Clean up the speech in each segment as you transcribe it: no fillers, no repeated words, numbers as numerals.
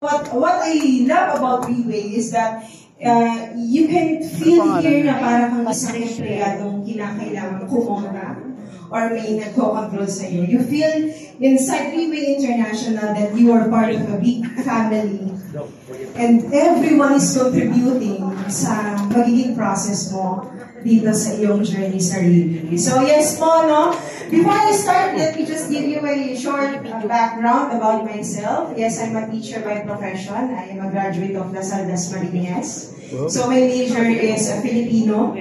What I love about Relay is that you can feel here na parang kang isang empleyadong kinakailangan kumontra or may nagko-control sa iyo. You feel inside Relay International that you are part of a big family and everyone is contributing sa magiging process mo dito sa iyong journey sa Relay. So yes po, no? Before I start, let me just give you a short background about myself. Yes, I'm a teacher by profession. I am a graduate of Lasal Dasmariñas. So my major is Filipino.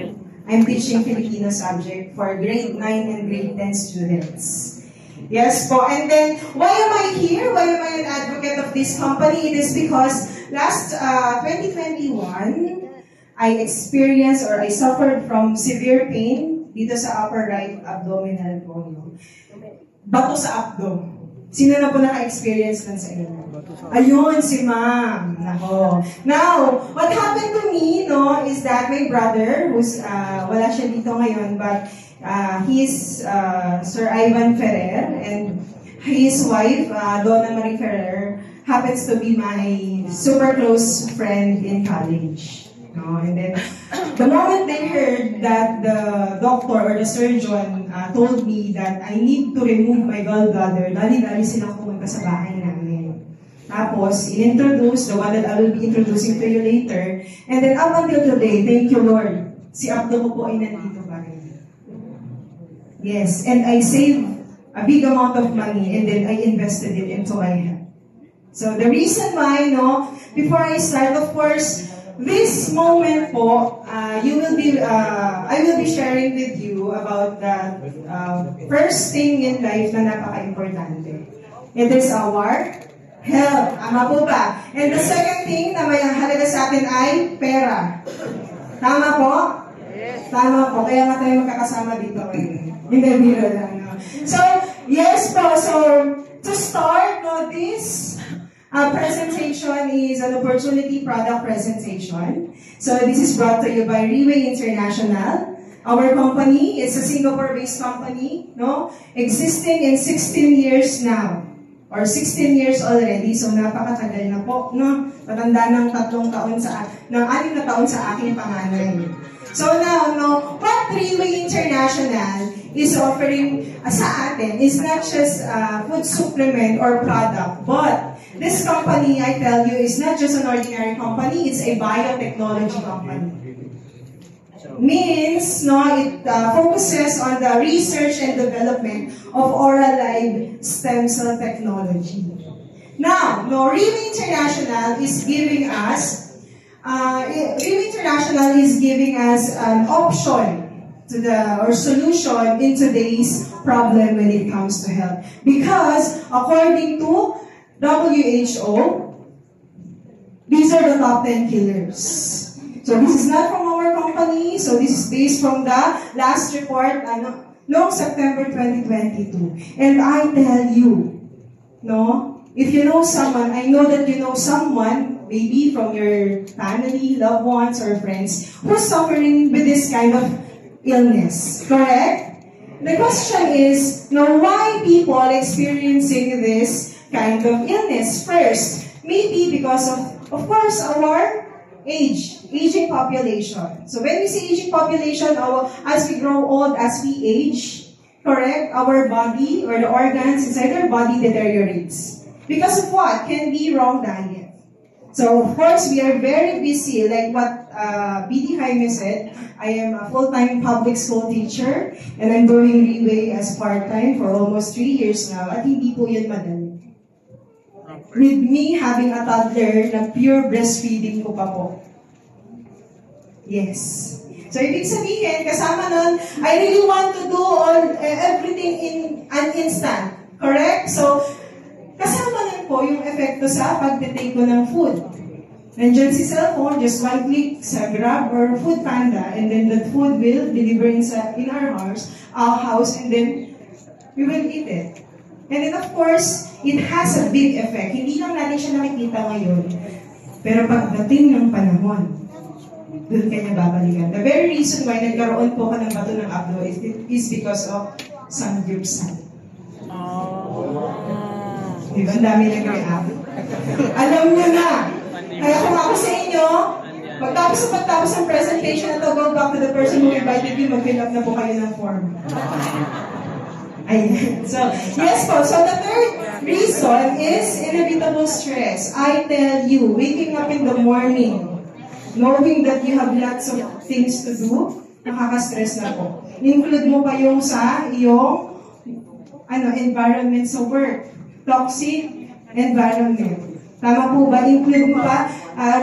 I'm teaching Filipino subject for grade 9 and grade 10 students. Yes po. And then, why am I here? Why am I an advocate of this company? It is because last 2021, I experienced or I suffered from severe pain dito sa upper right abdominal ko. Bato sa abdo. Sino na po naka-experience lang sa inyo? Ayun, si ma'am. Nako. Now, what happened to me, no, is that my brother, who's, wala siya dito ngayon, but he's Sir Ivan Ferrer, and his wife, Donna Marie Ferrer, happens to be my super close friend in college. No? And then, the moment they heard that the doctor or the surgeon told me that I need to remove my gallbladder, dali-dali silang pumunta sa bahay namin. Tapos, in-introduce, the one that I will be introducing to you later. And then, up until today, thank you Lord, si Abdo ko po ay nandito pa rin. Yes, and I saved a big amount of money and then I invested it into my health. So, the reason why, no, before I start, of course, this moment po, I will be sharing with you about the first thing in life na napaka-importante. It is our health. Tama po ba? And the second thing na may halaga sa atin ay pera. Tama po? Yes. Tama po. Kaya nga tayo magkakasama dito ngayon. Hindi, biro lang. No? So, yes po. So, to start, no, this presentation is an opportunity product presentation. So this is brought to you by Relay International. Our company is a Singapore-based company, no, existing in 16 years now, or 16 years already. So napakatagal na po, no. Matanda ng 6 taon na taon sa aking panganay. So now, no, what Relay International is offering sa atin is not just food supplement or product, but this company, I tell you, is not just an ordinary company, it's a biotechnology company. Means, no, it focuses on the research and development of oral live stem cell technology. Now, no, Relay International is giving us an option to or solution in today's problem when it comes to health. Because according to WHO, these are the top 10 killers. So this is not from our company. So this is based from the last report, no, September 2022. And I tell you, no, if you know someone, I know that you know someone, maybe from your family, loved ones, or friends, who's suffering with this kind of illness. Correct? The question is, now, why people experiencing this kind of illness? First, maybe because of course, our aging population. So when we say aging population, as we grow old, as we age, correct, our body or the organs inside our body deteriorates. Because of what? Can be wrong diet. So of course, we are very busy, like what BD Jaime said. I am a full-time public school teacher and I'm doing Relay as part-time for almost 3 years now. At hindi po yun madali. With me having a toddler na pure breastfeeding ko pa po. Yes. So, ibig sabihin, kasama nun, I really want to do everything in an instant. Correct? So, kasama nun po yung epekto sa pagtitake ko ng food. Nandiyan si cellphone, just one click sa Grab or Food Panda, and then the food will deliver in our house, and then we will eat it. And then of course, it has a big effect. Hindi lang natin siya nakikita ngayon. Pero pagdating ng panahon, doon kanya babalikan. The very reason why nagkaroon po ka ng bato ng abdo is because of samgyeopsal. Diba? Ang dami nag-react. Alam nyo na. Kaya kung ako sa inyo, pagtapos ng presentation na to, go back to the person who invited you, mag-fill up na po kayo ng form. Ayan. So, yes po. So, the third reason is inevitable stress. I tell you, waking up in the morning, knowing that you have lots of things to do, nakaka-stress na po. Include mo pa yung sa iyong environment sa work. Toxic environment. Tama po ba? Include mo pa.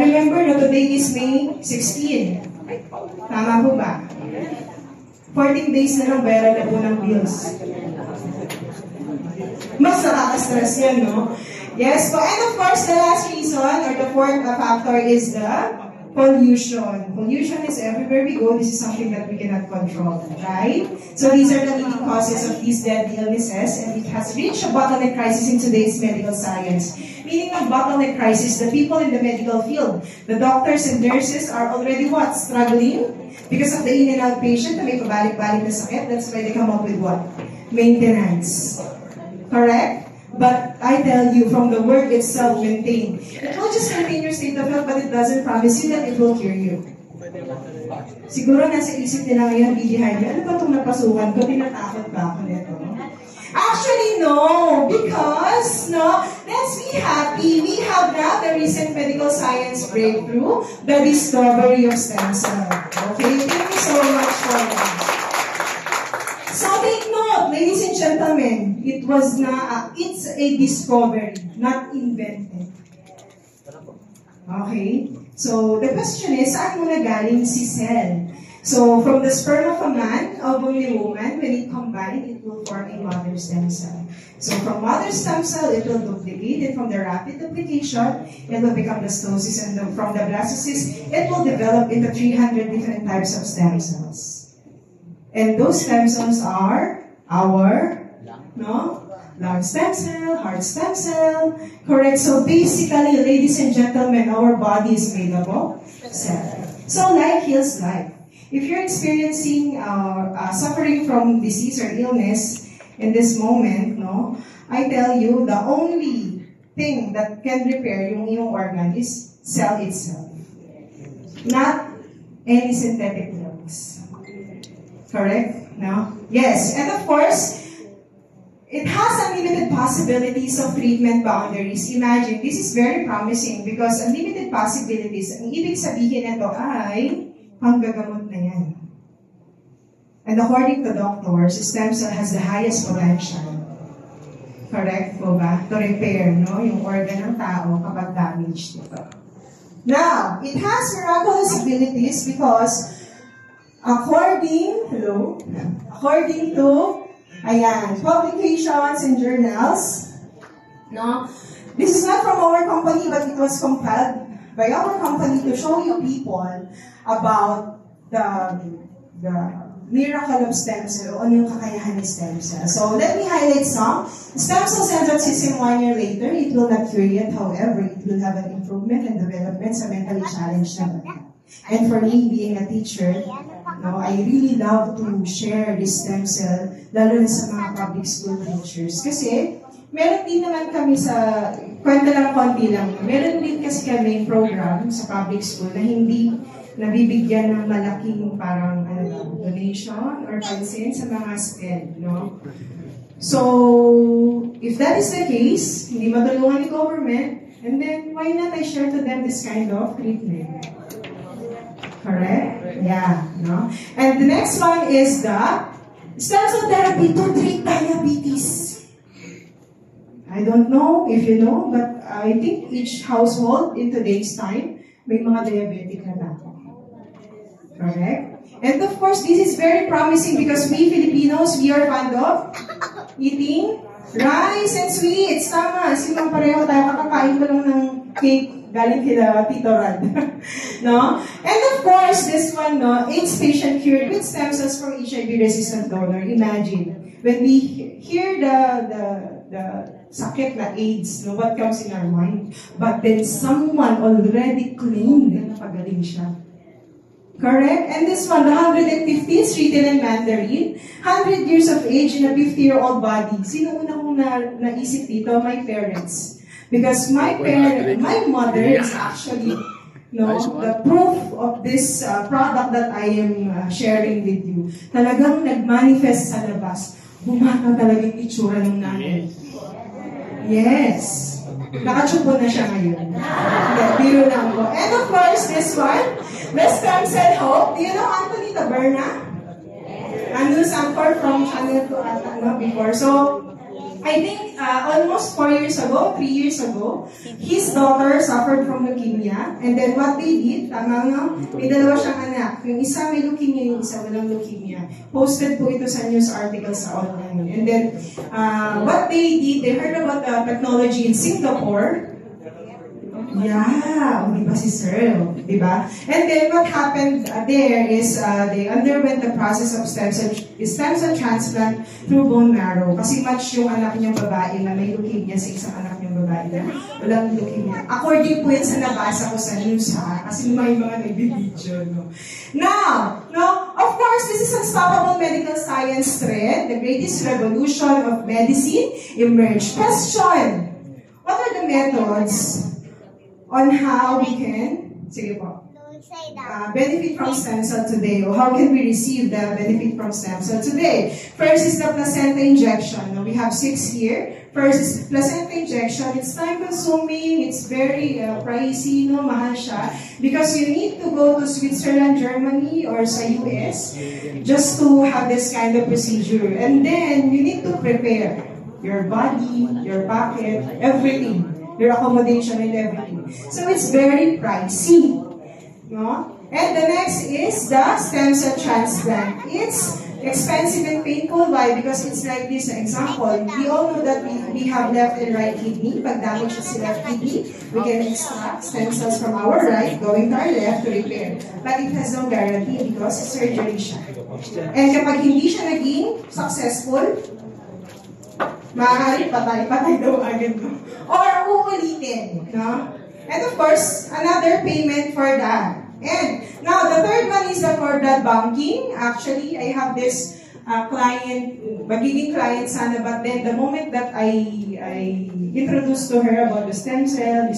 Remember, no, today is May 16. Tama po ba? 14 days na lang bayaran na po ng bills. Mas nakaka-stress yan, no? Yes po. And of course, the last reason or the fourth factor is the pollution. Pollution is everywhere we go. This is something that we cannot control, right? So these are the leading causes of these deadly illnesses, and it has reached a bottleneck crisis in today's medical science. Meaning of bottleneck crisis, the people in the medical field, the doctors and nurses are already what? Struggling because of the in and out patient na may pabalik-balik na sakit. That's why they come up with what? Maintenance. Correct? But I tell you, from the word itself, maintain. It will just maintain your state of health, but it doesn't promise you that it will cure you. Siguro nasa isip nila ngayon, behind me, ano ba itong napasukan ko? Tinatakot ba ako nito? Actually, no. Because, no, let's be happy. We have now the recent medical science breakthrough, the discovery of stem cell. Okay? Thank you so much for that. So take note, ladies and gentlemen, it's a discovery, not invented. Okay? So the question is, saan mo nagaling si cell? So from the sperm of a man, of a woman, when it combined, it will form a mother stem cell. So from mother stem cell, it will duplicate, and from the rapid duplication, it will become blastocyst, and from the blastocyst, it will develop into 300 different types of stem cells. And those stem cells are our, lung stem cell, heart stem cell, correct? So basically, ladies and gentlemen, our body is made up of cells. So life heals life. If you're experiencing suffering from disease or illness in this moment, I tell you, the only thing that can repair yung iyong organ is cell itself. Not any synthetic drugs. Correct? No? Yes. And of course, it has unlimited possibilities of treatment boundaries. Imagine, this is very promising because unlimited possibilities, ang ibig sabihin nito ay panggagamot na yan. And according to doctors, stem cell has the highest potential. Correct po ba? To repair, yung organ ng tao kapag damaged ito. Now, it has miraculous abilities because according to publications and journals, this is not from our company, but it was compiled by our company to show you people about the miracle of stem cell, o ano yung kakayahan ng stem cell. So let me highlight some. Stem cell central system 1 year later, it will not cure yet, however, it will have an improvement and development sa mentally challenged na bata. And for me, being a teacher, I really love to share this stem cell, lalo na sa mga public school teachers. Kasi, meron din naman kami sa, kwenta lang konti lang, meron din kasi kami program sa public school na hindi nabibigyan ng malaking parang donation or pansin sa mga STEM, So, if that is the case, hindi matulungan ni government, and then why not I share to them this kind of treatment? Correct? Yeah. And the next one is the stem cell therapy to treat diabetes. I don't know if you know, but I think each household in today's time may mga diabetic na bata. Correct? And of course, this is very promising because we Filipinos, we are fond of eating rice and sweets. Tama, silang pareho tayo. Kakakain ko lang ng cake galing kila Tito Rad. And of course, this one, AIDS patient cured with stem cells from HIV-resistant donor. Imagine, when we hear the sakit na AIDS, what comes in our mind? But then someone already claimed na napagaling siya. Correct? And this one, the 150 is written in Mandarin. 100 years of age in a 50-year-old body. Sino una kong naisip dito? My parents. Because my mother is actually the proof of this product that I am sharing with you. Talagang nag-manifest sa labas. Bumaka talaga yung itsura ng nanay. Yes. Nakachupo na siya ngayon. Biro lang po. And of course, this one, the stem cell hope. Do you know Anthony Taberna? Andrew Sanford from Channel 2 before. So, I think almost 3 years ago, his daughter suffered from leukemia. And then what they did, may dalawa siyang anak. Yung isa may leukemia, yung isa walang leukemia. Posted po ito sa news article sa online. And then, what they did, they heard about the technology in Singapore. Yeah, di ba si Sir? Di ba? And then what happened there is they underwent the process of stem cell transplant through bone marrow. Kasi match yung anak niyang babae na may leukemia sa isang anak niyang babae na walang leukemia. According po yun sa nabasa ko sa news kasi may mga nag-video. Now, of course, this is unstoppable medical science thread. The greatest revolution of medicine emerged. Question: what are the methods on how we can, benefit from stem cell today, or how can we receive the benefit from stem cell today? First is the placenta injection. Now, we have 6 here. First is placenta injection. It's time-consuming. It's very pricey, mahal siya, because you need to go to Switzerland, Germany, or sa US just to have this kind of procedure. And then, you need to prepare your body, your pocket, everything. Your accommodation and everything. So it's very pricey. No? And the next is the stem cell transplant. It's expensive and painful. Why? Because it's like this example. We all know that we have left and right kidney. Pag damage sa left kidney, we can extract stem cells from our right, going to our left to repair. But it has no guarantee because surgery siya. And kapag hindi siya naging successful, maaari patay daw agad, or uulitin, And of course, another payment for that. And now, the third one is the cord blood banking. Actually, I have this client, magiging client sana, but then the moment that I introduced to her about the stem cell, the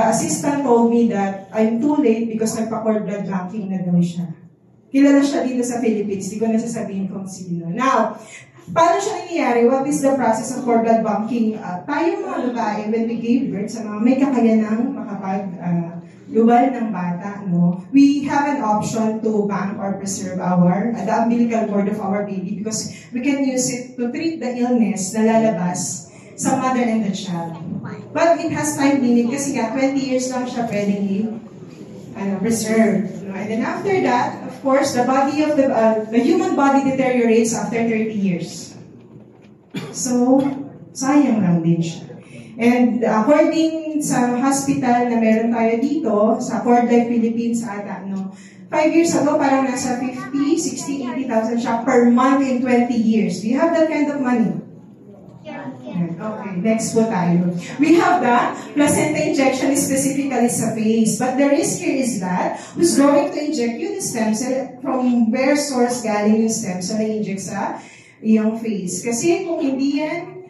assistant told me that I'm too late because nagpa-cord blood banking na daw siya. Kilala siya dito sa Philippines, di ko na sasabihin kung sino. Now, paano siya nangyayari? What is the process of cord blood banking? Tayo mga babae, when we gave birth, sa mga may kakayanang makapag-luwal ng bata, we have an option to bank or preserve the umbilical cord of our baby because we can use it to treat the illness na lalabas sa mother and the child. But it has time limit kasi 20 years lang siya pwedeng preserve. And then after that, of course, the body of the human body deteriorates after 30 years. So, sayang lang din siya. And according sa hospital na meron tayo dito, sa Cord Life Philippines 5 years ago, parang nasa 50, 60, 80,000 siya per month in 20 years. Do you have that kind of money? Okay, next po tayo. We have the placenta injection specifically sa face. But the risk here is that who's going to inject you the stem cell, from where source galing yung stem cell na inject sa iyong face. Kasi kung hindi yan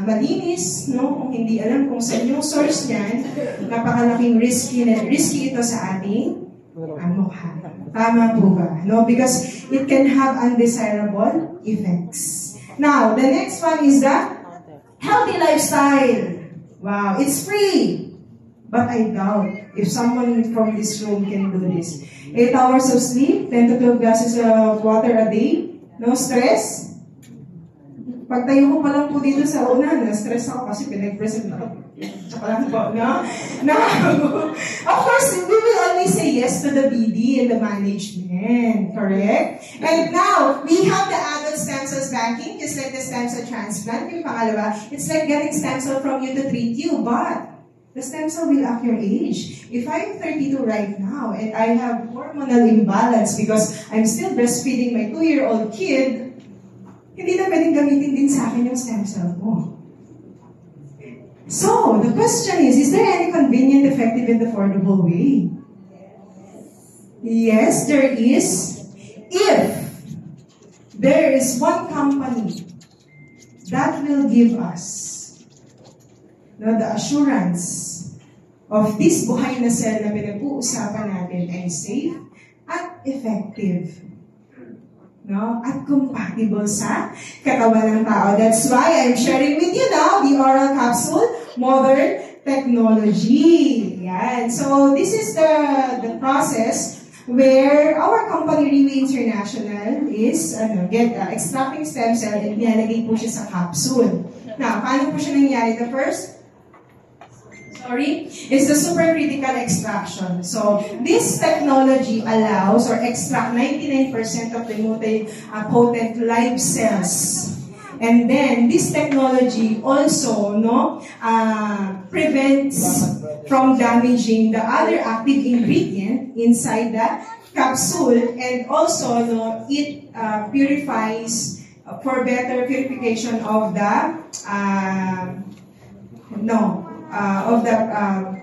malinis, kung hindi alam kung saan yung source niyan, napakalaking risky ito sa ating mukha. Tama po ba? Because it can have undesirable effects. Now, the next one is the healthy lifestyle. Wow, it's free. But I doubt if someone from this room can do this. 8 hours of sleep, 10 to 12 glasses of water a day, no stress. Pagtayo ko pa lang po dito sa una, na-stress ako kasi pinag-present ako. Tsaka lang po, Now, of course, we will only say yes to the BD and the management, correct? And now, we have the adult stem cells banking, just like the stem cell transplant. Yung pangalawa, it's like getting stem cell from you to treat you, but the stem cell will up your age. If I'm 32 right now, and I have hormonal imbalance because I'm still breastfeeding my 2-year-old kid, hindi na pwedeng gamitin din sa akin yung stem cell ko. So, the question is there any convenient, effective, and affordable way? Yes, there is. If there is one company that will give us no, the assurance of this buhay na cell na pinag-uusapan natin ay safe at effective, no, at compatible sa katawan ng tao. That's why I'm sharing with you now the oral capsule modern technology. Yan. So this is the process where our company, Riwi International, is extracting stem cell and nilalagay po siya sa capsule. Now, paano po siya nangyari? The first is the supercritical extraction. So, this technology allows or extract 99% of the multi-potent live cells. And then, this technology also prevents from damaging the other active ingredient inside the capsule, and also it purifies for better purification of the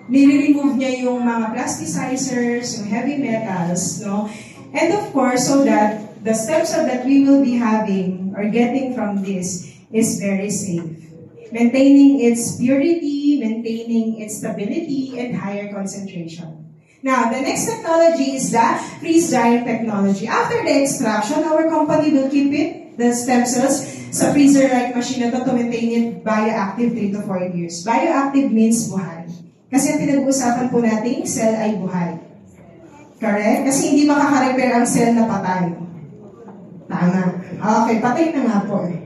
nire-remove niya yung mga plasticizers, yung heavy metals, no? And of course, so that the stem cell that we will be having or getting from this is very safe. Maintaining its purity, maintaining its stability, and higher concentration. Now, the next technology is the freeze-drying technology. After the extraction, our company will keep the stem cells sa freezer-like machine na to maintain it bioactive 3 to 4 years. Bioactive means buhay. Kasi ang pinag-uusapan po natin, cell ay buhay. Correct? Kasi hindi makaka-repair ang cell na patay. Tama. Okay, patay na nga po eh.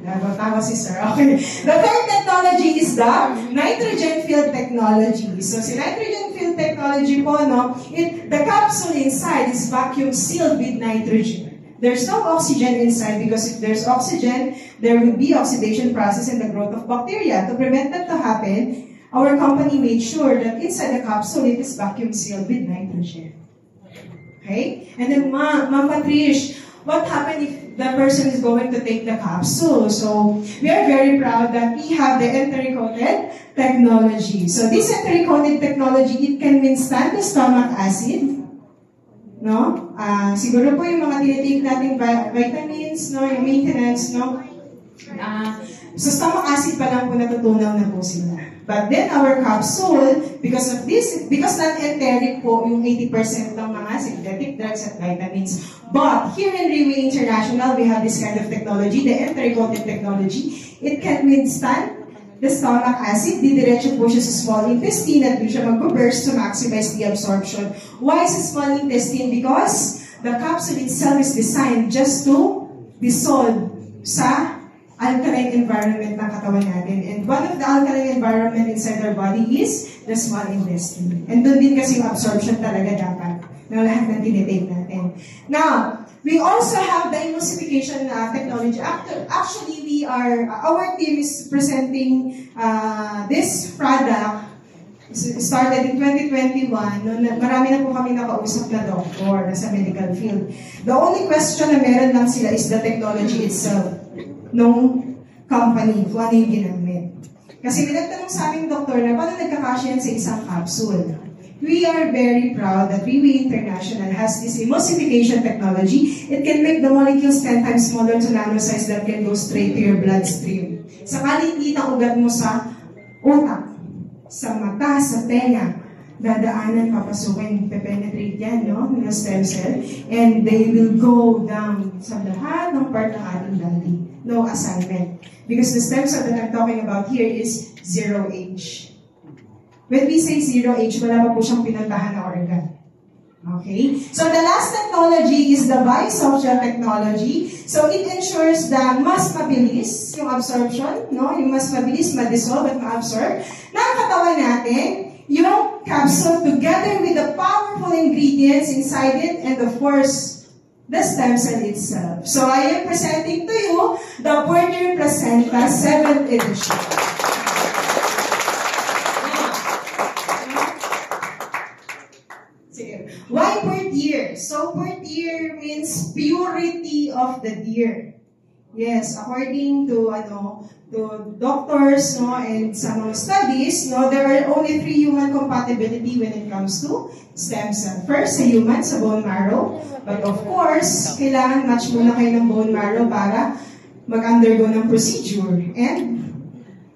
Tama si sir. Okay. The third technology is the nitrogen-filled technology. So, si nitrogen-filled technology po, the capsule inside is vacuum sealed with nitrogen. There's no oxygen inside because if there's oxygen, there will be oxidation process in the growth of bacteria. To prevent that to happen, our company made sure that inside the capsule, it is vacuum sealed with nitrogen. Okay? And then, Ma'am Patrice, what happened if the person is going to take the capsule? So, we are very proud that we have the enteric-coated technology. So, this enteric-coated technology, it can withstand the stomach acid, no? Siguro po yung mga tinitake nating vitamins, no? Yung maintenance, no? So stomach acid pa lang po natutunaw na po sila. But then our capsule, because non-enteric po yung 80% ng mga synthetic drugs at vitamins. But here in Riwi International, we have this kind of technology, the enteric-coated technology. It can withstand the stomach acid, didiretso po siya sa small intestine at doon siya mag-burst to maximize the absorption. Why sa small intestine? Because the capsule itself is designed just to dissolve sa alkaline environment ng katawan natin. And one of the alkaline environment inside our body is the small intestine. And doon din kasi yung absorption talaga dapat ng lahat ng tinitake natin. Now, we also have the emulsification technology. Actually, our team is presenting this product. It started in 2021. Marami na po kami nakausap na doktor sa medical field. The only question na meron lang sila is the technology itself nung company, kung ano yung ginamit. Kasi pinagtanong sa aming doktor na paano nagkakasya yan sa isang capsule. We are very proud that Riwi International has this emulsification technology. It can make the molecules 10 times smaller to nanosize that can go straight to your bloodstream. Sakali hindi na ugat mo sa utak, sa mata, sa tenga, dadaanan, papasukin, penetrate yan, no? Ng stem cell, and they will go down sa lahat ng part ng ating body. No assignment. Because the stem cell that I'm talking about here is 0H. When we say 0H, wala pa po siyang pinuntahan na organ. Okay? So the last technology is the biosocial technology. So it ensures that mas mabilis yung absorption, no? Yung mas mabilis ma-dissolve at ma-absorb ng katawan natin yung capsule together with the powerful ingredients inside it and of course, the stem cell itself. So I am presenting to you the Porter Placenta 7th edition. Why per deer? So per deer means purity of the deer. Yes, according to doctors, no, and some studies, no, there are only 3 human compatibility when it comes to stem cell. First, sa human, sa bone marrow. But of course, kailangan match muna kayo ng bone marrow para mag-undergo ng procedure. And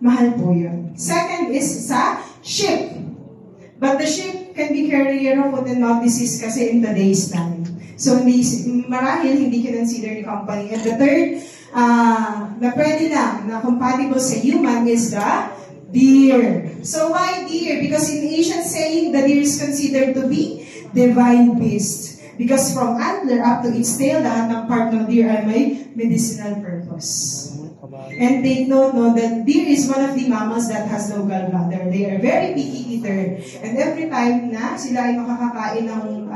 mahal po yun. Second is sa sheep. But the sheep can be carrier of foot and mouth disease kasi in today's time. So, marahil hindi kinonsider ni company. And the third, na pwede lang, na compatible sa human is the deer. So, why deer? Because in Asian saying, the deer is considered to be divine beast. Because from antler up to its tail, lahat ng part ng deer ay may medicinal purpose. And take note, no, that deer is one of the mammals that has no gallbladder. They are very picky eater. And every time na sila ay makakakain ng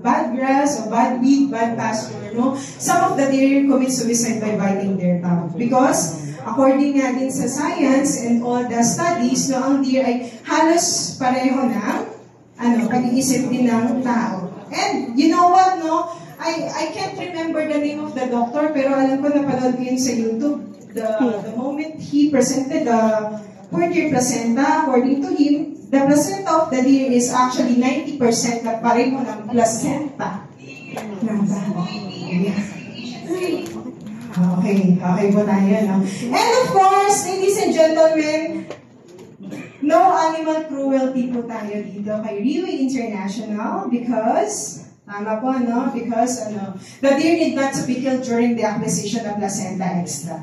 bad grass or bad wheat, bad pasture, no, some of the deer commit suicide by biting their tongue. Because according nga din sa science and all the studies, no, ang deer ay halos pareho ng pag-iisip din ng tao. And you know what, no? I can't remember the name of the doctor, pero alam ko napanood ko yun sa YouTube. The moment he presented the poor-deer placenta, according to him, the placenta of the deer is actually 90% na pareho ng placenta ng tao. Okay po tayo, no? And of course, ladies and gentlemen, no animal cruelty po tayo dito kay Riway International because, tama po, no? Because, the deer need not to be killed during the acquisition of placenta extra.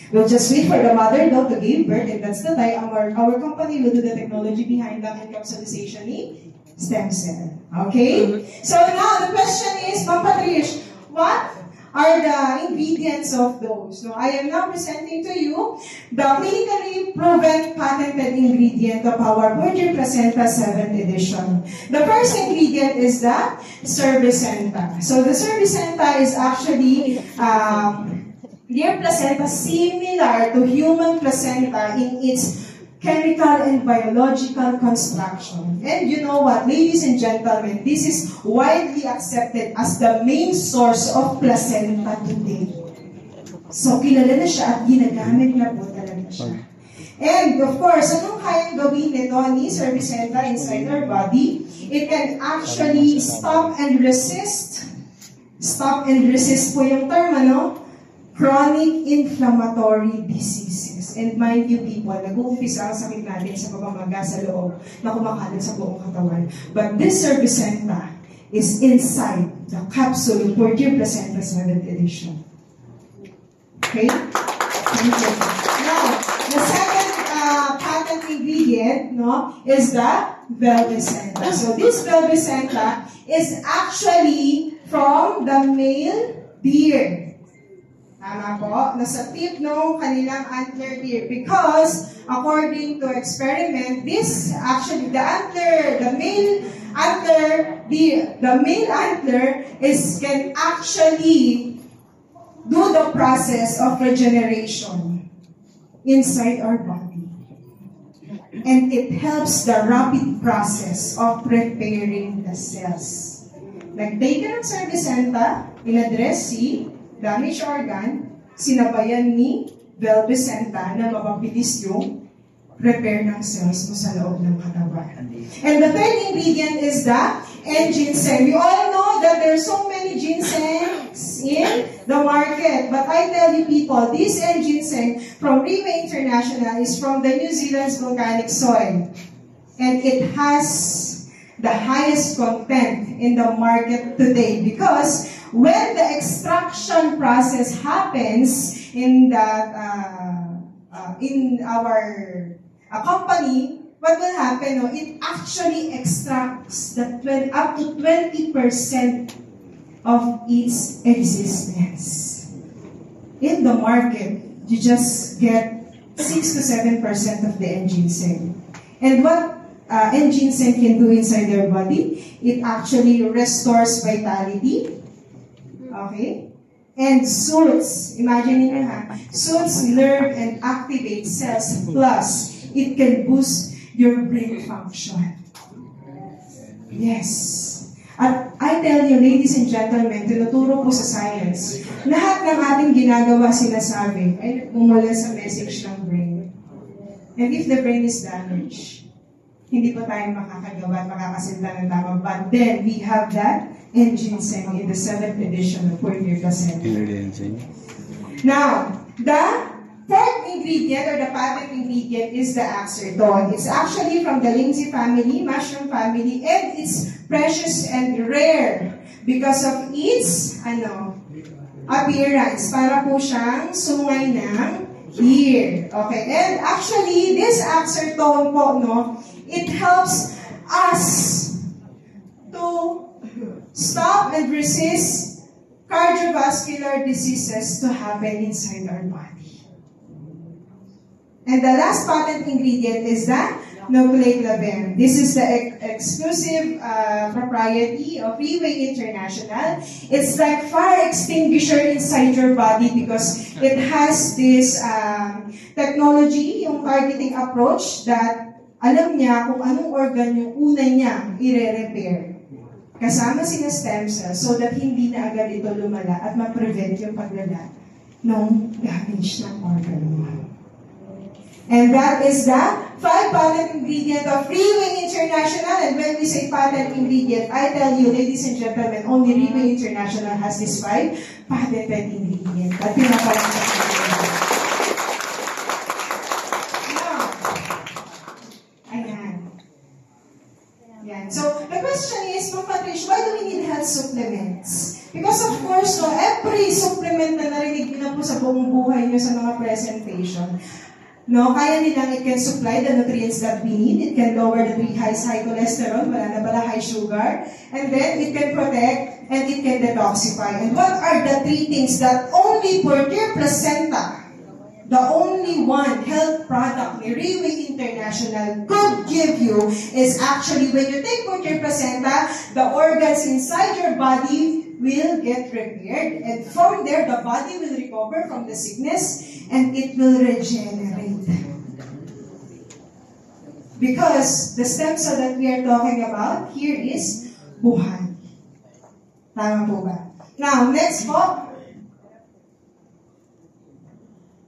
We'll just wait for the mother, though, to give birth, and that's the time our company will do the technology behind the encapsulation in stem cell. Okay? So now, the question is, Ma'am Patrish, what are the ingredients of those? So I am now presenting to you the clinically proven patented ingredient of our poor-deer placenta 7th edition. The first ingredient is the cervicenta. So the cervicenta is actually deer placenta similar to human placenta in its chemical and biological construction. And you know what, ladies and gentlemen, this is widely accepted as the main source of placenta today. So, kilala na siya at ginagamit na po talaga siya. And, of course, anong kayang gawin nito ni cervicenta inside our body? It can actually stop and resist. Stop and resist po yung term, chronic inflammatory diseases. And mind you people, nag-uumpisa ang sakit natin sa pamamaga sa loob na kumakalat sa buong katawan. But this cervicenta is inside the capsule for poor-deer placenta 7th edition. Okay? Thank you. Now, the second patent ingredient is the velvicenta. So this velvicenta is actually from the male deer. Tama po, nasa tip ng kanilang antler deer. Because, according to experiment, this actually, the male antler can actually do the process of regeneration inside our body. And it helps the rapid process of preparing the cells. Nag-take ng cervicenta, in-address si damaged organ, sinabayan ni velvicenta na mapabilis yung repair ng cells mo sa loob ng katawan. And the third ingredient is the N-ginseng. We all know that there are so many ginsengs in the market. But I tell you people, this N-ginseng from Riway International is from the New Zealand's volcanic soil. And it has the highest content in the market today because when the extraction process happens in that in our company, what will happen? It actually extracts up to 20% of its existence. In the market, you just get 6 to 7% of the N-ginseng. And what N-ginseng can do inside your body, it actually restores vitality. Okay? And soothes, imagine nyo soothes nerve and activate cells, plus it can boost your brain function. Yes. At I tell you, ladies and gentlemen, tinuturo po sa science, lahat ng ating ginagawa sinasabi ay umula sa message ng brain. And if the brain is damaged, hindi po tayo makakagawa at makakasinta ng tama. But then, we have that N-ginseng in the 7th edition of poor-deer placenta. Now, the fourth ingredient ingredient or the patent ingredient is the Axerton. It's actually from the Lindsay family, mushroom family, and it's precious and rare because of its appearance. Para po siyang sungay ng ear. Okay, and actually, this Axerton po, it helps us to stop and resist cardiovascular diseases to happen inside our body. And the last patent ingredient is the Nucleic Labem. This is the exclusive propriety of Freeway International. It's like fire extinguisher inside your body because it has this technology, yung targeting approach that alam niya kung anong organ yung una niyang i-repair. Kasama sina stem cells so that hindi na agad ito lumala at ma-prevent yung paglala ng damage ng organ mo. And that is the 5 patent ingredient of Freeway International. And when we say patent ingredient, I tell you, ladies and gentlemen, only Freeway International has this 5 patented ingredient. At so, the question is, Ma'am Patricia, why do we need health supplements? Because of course, every supplement na narinig niyo na po sa buong buhay niyo sa mga presentation, kaya nilang it can supply the nutrients that we need. It can lower the high cholesterol, wala na pala high sugar, and then it can protect and it can detoxify. And what are the 3 things that only Portier Placenta, the only one health product ni Freeway International could give you is actually when you take Portier Placenta, the organs inside your body will get repaired, and from there, the body will recover from the sickness, and it will regenerate. Because the stem cell that we are talking about here is buhay. Tama po ba? Now, next po.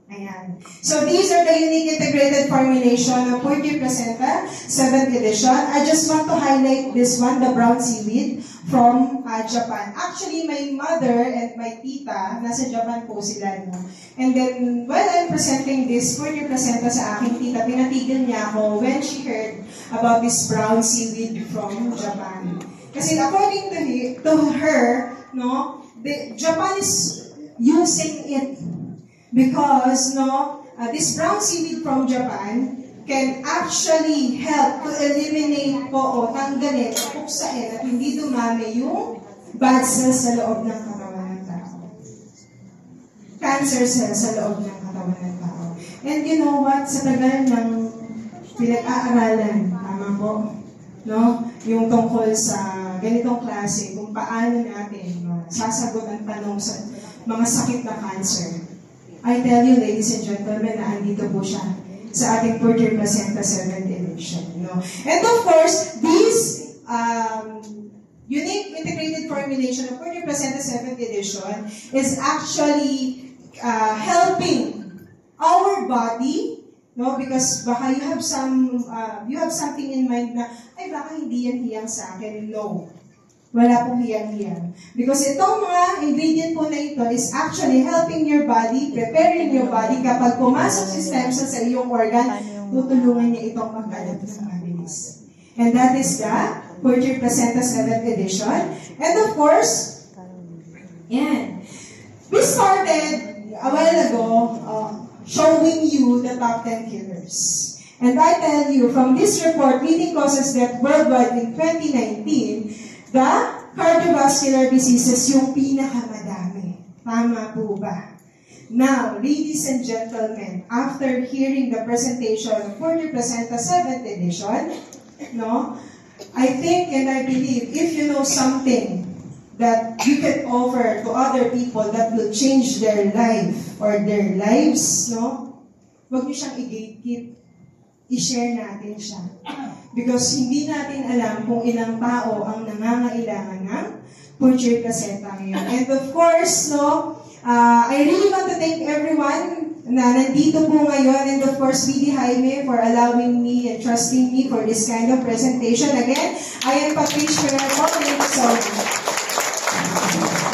Ayan. So these are the unique integrated formulation of Portier Placenta, 7th edition. I just want to highlight this one, the brown seaweed from Japan. Actually, my mother and my tita, nasa Japan po sila. And then, while I'm presenting this Portier Placenta sa aking tita, pinatigil niya ako when she heard about this brown seaweed from Japan. Kasi according to her, Japan is using it because this brown seaweed from Japan can actually help to eliminate po o tanggalin o puksain at hindi dumami yung bad cells sa loob ng katawan ng tao. Cancer cells sa loob ng katawan ng tao. And you know what? Sa tagal ng pinag-aaralan, tama po, yung tungkol sa ganitong klase, kung paano natin sasagot ang tanong sa mga sakit na cancer. I tell you, ladies and gentlemen, na andito po siya sa ating Portier Placenta 7th edition. And of course, this unique integrated formulation of Portier Placenta 7th edition is actually helping our body, because baka you have something in mind na, ay baka hindi yan hiyang sa akin. No. Wala pong hiyang-hiyang. Because itong mga ingredient po na ito is actually helping your body, preparing your body. Kapag pumasok si stem cell sa iyong organ, tutulungan niya itong magkalat ng mabilis. And that is the Portier Placenta 7th edition. And of course, we started a while ago showing you the top 10 killers. And I tell you, from this report, leading causes death worldwide in 2019, the cardiovascular diseases yung pinakamadami. Tama po ba? Now, ladies and gentlemen, after hearing the presentation of Portier Placenta 7th edition, I think and I believe if you know something that you can offer to other people that will change their life or their lives, wag niyo siyang i-gatekeep. I-share natin siya. Because hindi natin alam kung ilang tao ang nangangailangan ng Portier Placenta ngayon. And of course, I really want to thank everyone na nandito po ngayon. And of course, BD Jaime for allowing me and trusting me for this kind of presentation. Again, I am Patricia Ramos. Thank you so much.